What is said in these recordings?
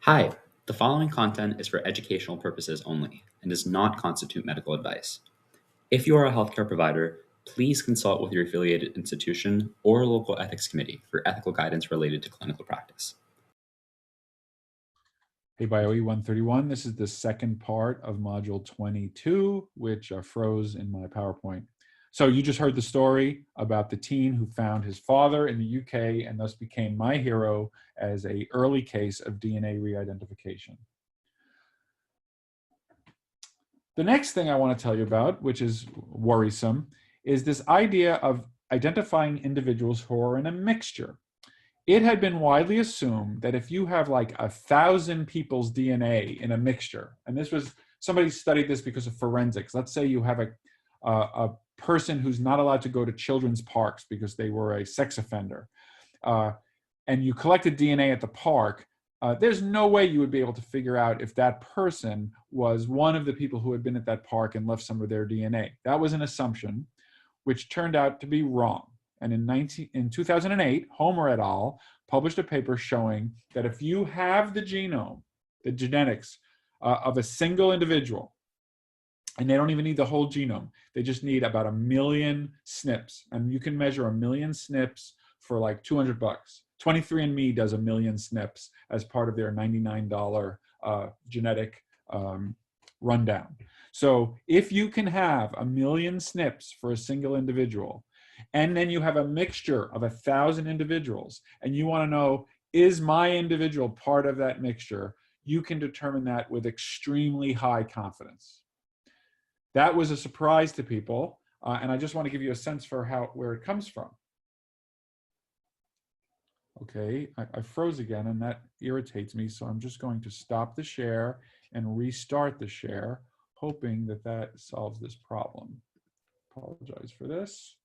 Hi, the following content is for educational purposes only and does not constitute medical advice. If you are a healthcare provider, please consult with your affiliated institution or local ethics committee for ethical guidance related to clinical practice. Hey, BioE 131, this is the second part of module 22, which froze in my PowerPoint. So you just heard the story about the teen who found his father in the UK and thus became my hero as an early case of DNA re-identification. The next thing I want to tell you about, which is worrisome, is this idea of identifying individuals who are in a mixture. It had been widely assumed that if you have like 1,000 people's DNA in a mixture, and this was, somebody studied this because of forensics. Let's say you have a person who's not allowed to go to children's parks because they were a sex offender, and you collected DNA at the park, there's no way you would be able to figure out if that person was one of the people who had been at that park and left some of their DNA. That was an assumption, which turned out to be wrong. And in 2008, Homer et al. Published a paper showing that if you have the genome, the genetics of a single individual, and they don't even need the whole genome, they just need about 1 million SNPs. And you can measure 1 million SNPs for like $200. 23andMe does 1 million SNPs as part of their $99 genetic rundown. So if you can have 1 million SNPs for a single individual, and then you have a mixture of 1,000 individuals, and you want to know, is my individual part of that mixture, you can determine that with extremely high confidence. That was a surprise to people, and I just want to give you a sense for where it comes from. Okay, I froze again, and that irritates me, so I'm just going to stop the share and restart the share, hoping that that solves this problem. Apologize for this.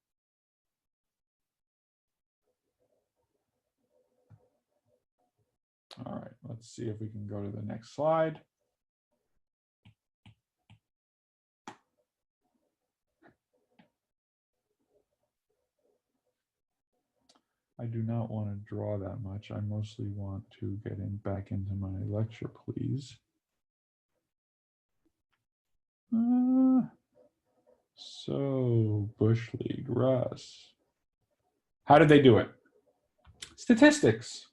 All right, let's see if we can go to the next slide. I do not want to draw that much. I mostly want to get back into my lecture, please. So, Bush League, Russ. How did they do it? Statistics.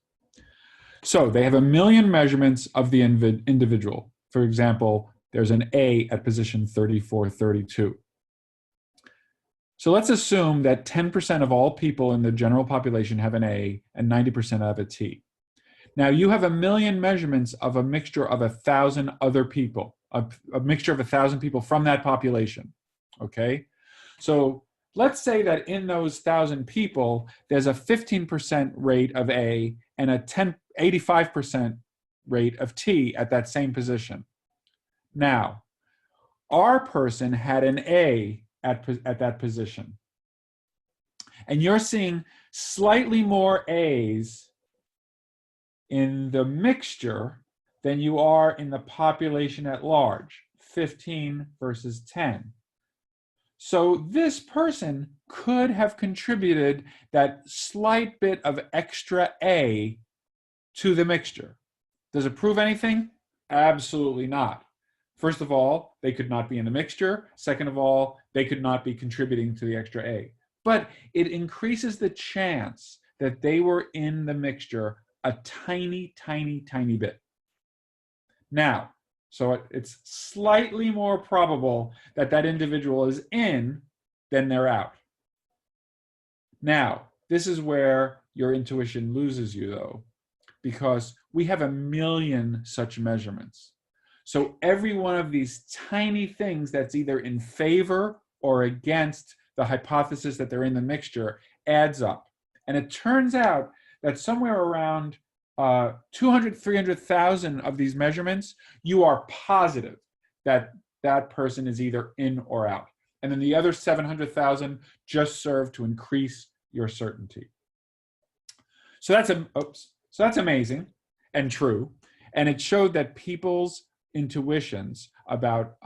So they have 1 million measurements of the individual. For example, there's an A at position 3432. So let's assume that 10% of all people in the general population have an A and 90% have a T. Now you have 1 million measurements of a mixture of 1,000 other people, a mixture of 1,000 people from that population, okay? So let's say that in those 1,000 people, there's a 15% rate of A and a 85% rate of T at that same position. Now, our person had an A at that position. And you're seeing slightly more A's in the mixture than you are in the population at large, 15 versus 10. So this person could have contributed that slight bit of extra A to the mixture. Does it prove anything? Absolutely not. First of all, they could not be in the mixture. Second of all, they could not be contributing to the extra A. But it increases the chance that they were in the mixture a tiny, tiny, tiny bit. Now, so it's slightly more probable that that individual is in than they're out. Now, this is where your intuition loses you, though, because we have 1 million such measurements. So every one of these tiny things that's either in favor or against the hypothesis that they're in the mixture adds up. And it turns out that somewhere around 200, 300,000 of these measurements, you are positive that that person is either in or out. And then the other 700,000 just serve to increase your certainty. So that's amazing and true. And it showed that people's intuitions about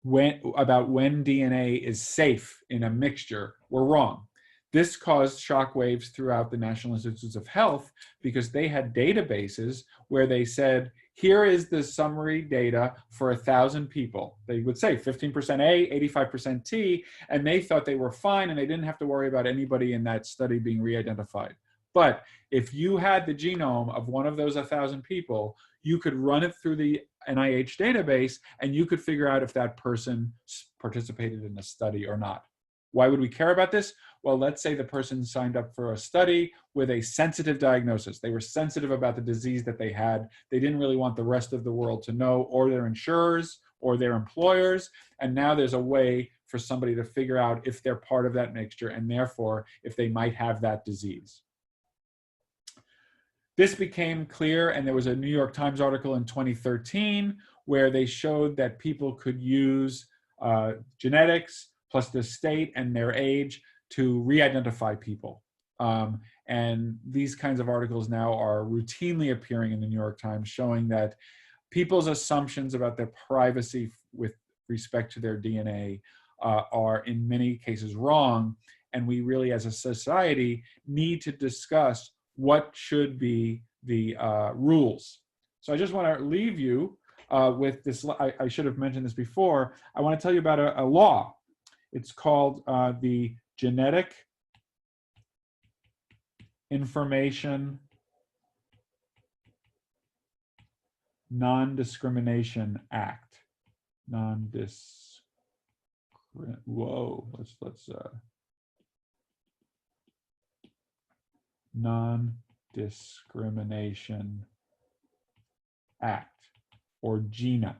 when DNA is safe in a mixture were wrong. This caused shockwaves throughout the National Institutes of Health because they had databases where they said, here is the summary data for 1,000 people. They would say 15% A, 85% T, and they thought they were fine and they didn't have to worry about anybody in that study being re-identified. But if you had the genome of one of those 1,000 people, you could run it through the NIH database and you could figure out if that person participated in the study or not. Why would we care about this? Well, let's say the person signed up for a study with a sensitive diagnosis. They were sensitive about the disease that they had. They didn't really want the rest of the world to know, or their insurers or their employers. And now there's a way for somebody to figure out if they're part of that mixture and therefore if they might have that disease. This became clear, and there was a New York Times article in 2013 where they showed that people could use genetics plus the state and their age to re-identify people. And these kinds of articles now are routinely appearing in the New York Times, showing that people's assumptions about their privacy with respect to their DNA are in many cases wrong. And we really, as a society, need to discuss what should be the rules. So I just want to leave you with this. I should have mentioned this before. I want to tell you about a law. It's called the Genetic Information Non-Discrimination Act. Non-Discrimination Act, or GINA.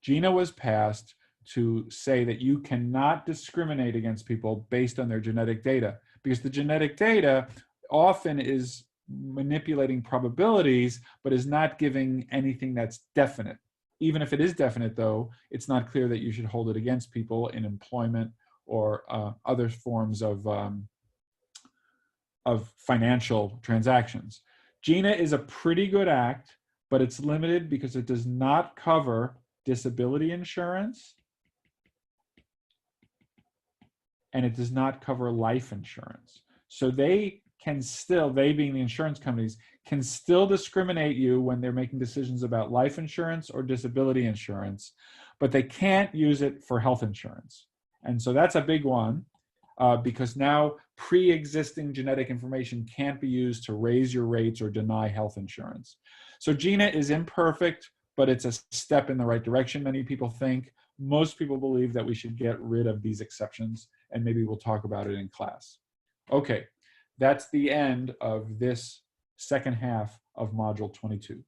GINA was passed to say that you cannot discriminate against people based on their genetic data, because the genetic data often is manipulating probabilities, but is not giving anything that's definite. Even if it is definite, though, it's not clear that you should hold it against people in employment or other forms of financial transactions. GINA is a pretty good act, but it's limited because it does not cover disability insurance, and it does not cover life insurance. So they can still, they being the insurance companies, can still discriminate you when they're making decisions about life insurance or disability insurance, but they can't use it for health insurance. And so that's a big one because now pre-existing genetic information can't be used to raise your rates or deny health insurance. So GINA is imperfect, but it's a step in the right direction, many people think. Most people believe that we should get rid of these exceptions, and maybe we'll talk about it in class. Okay, that's the end of this second half of Module 22.